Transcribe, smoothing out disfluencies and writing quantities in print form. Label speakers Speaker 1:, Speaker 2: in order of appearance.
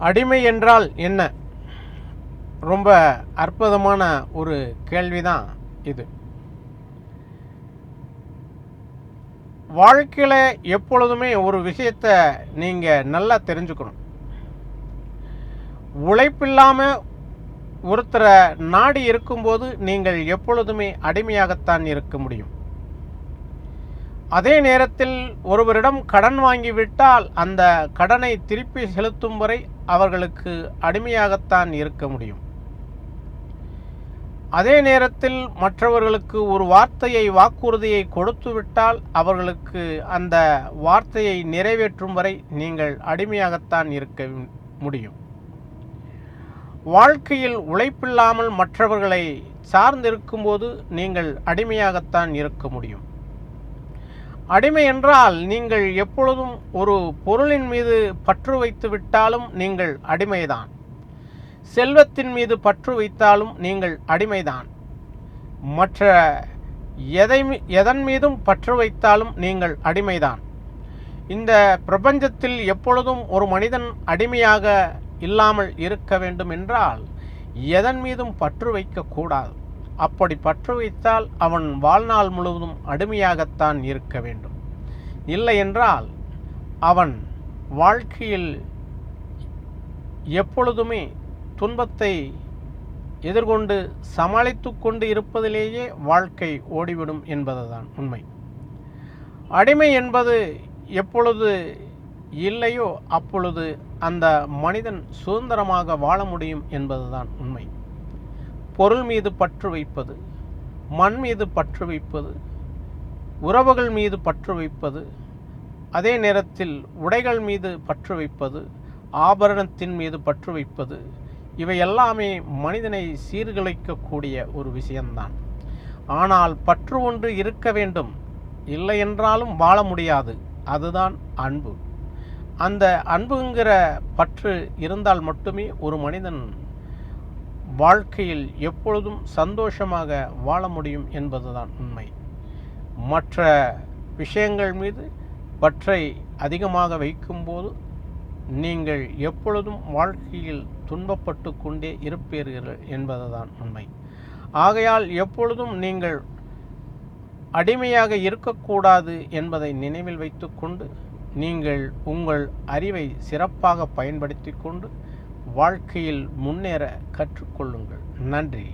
Speaker 1: அடிமை என்றால் என்ன? ரொம்ப அற்புதமான ஒரு கேள்விதான் இது. வாழ்க்கையில் எப்பொழுதுமே ஒரு விஷயத்தை நீங்கள் நல்லா தெரிஞ்சுக்கணும். உழைப்பில்லாமல் ஒருத்தரை நாடி இருக்கும்போது நீங்கள் எப்பொழுதுமே அடிமையாகத்தான் இருக்க முடியும். அதே நேரத்தில் ஒருவரிடம் கடன் வாங்கிவிட்டால் அந்த கடனை திருப்பி செலுத்தும் வரை அவர்களுக்கு அடிமையாகத்தான் இருக்க முடியும். அதே நேரத்தில் மற்றவர்களுக்கு ஒரு வார்த்தையை வாக்குறுதியை கொடுத்துவிட்டால் அவர்களுக்கு அந்த வார்த்தையை நிறைவேற்றும் வரை நீங்கள் அடிமையாகத்தான் இருக்க முடியும். வாழ்க்கையில் உழைப்பில்லாமல் மற்றவர்களை சார்ந்திருக்கும்போது நீங்கள் அடிமையாகத்தான் இருக்க முடியும். அடிமை என்றால் நீங்கள் எப்பொழுதும் ஒரு பொருளின் மீது பற்று வைத்து விட்டாலும் நீங்கள் அடிமைதான். செல்வத்தின் மீது பற்று வைத்தாலும் நீங்கள் அடிமைதான். மற்ற எதன் மீதும் பற்று வைத்தாலும் நீங்கள் அடிமைதான். இந்த பிரபஞ்சத்தில் எப்பொழுதும் ஒரு மனிதன் அடிமையாக இல்லாமல் இருக்க வேண்டும் என்றால் எதன் மீதும் பற்று வைக்கக்கூடாது. அப்படி பற்று வைத்தால் அவன் வாழ்நாள் முழுவதும் அடிமையாகத்தான் இருக்க வேண்டும். இல்லை என்றால் அவன் வாழ்க்கையில் எப்பொழுதுமே துன்பத்தை எதிர்கொண்டு சமாளித்து கொண்டு இருப்பதிலேயே வாழ்க்கை ஓடிவிடும் என்பதுதான் உண்மை. அடிமை என்பது எப்பொழுது இல்லையோ அப்பொழுது அந்த மனிதன் சுதந்திரமாக வாழ முடியும் என்பதுதான் உண்மை. பொருள் மீது பற்று வைப்பது, மண் மீது பற்று வைப்பது, உறவுகள் மீது பற்று வைப்பது, அதே நேரத்தில் உடைகள் மீது பற்று வைப்பது, ஆபரணத்தின் மீது பற்று வைப்பது, இவை எல்லாமே மனிதனை சீர்குலைக்கக்கூடிய ஒரு விஷயம்தான். ஆனால் பற்று ஒன்று இருக்க வேண்டும், இல்லை என்றாலும் வாழ முடியாது. அதுதான் அன்பு. அந்த அன்புங்கிற பற்று இருந்தால் மட்டுமே ஒரு மனிதன் வாழ்க்கையில் எப்பொழுதும் சந்தோஷமாக வாழ முடியும் என்பதுதான் உண்மை. மற்ற விஷயங்கள் மீது பற்றை அதிகமாக வைக்கும்போது நீங்கள் எப்பொழுதும் வாழ்க்கையில் துன்பப்பட்டு கொண்டே இருப்பீர்கள் என்பதுதான் உண்மை. ஆகையால் எப்பொழுதும் நீங்கள் அடிமையாக இருக்கக்கூடாது என்பதை நினைவில் வைத்துக்கொண்டு நீங்கள் உங்கள் அறிவை சிறப்பாக பயன்படுத்தி கொண்டு வாழ்க்கையில் முன்னேற கற்றுக்கொள்ளுங்கள். நன்றி.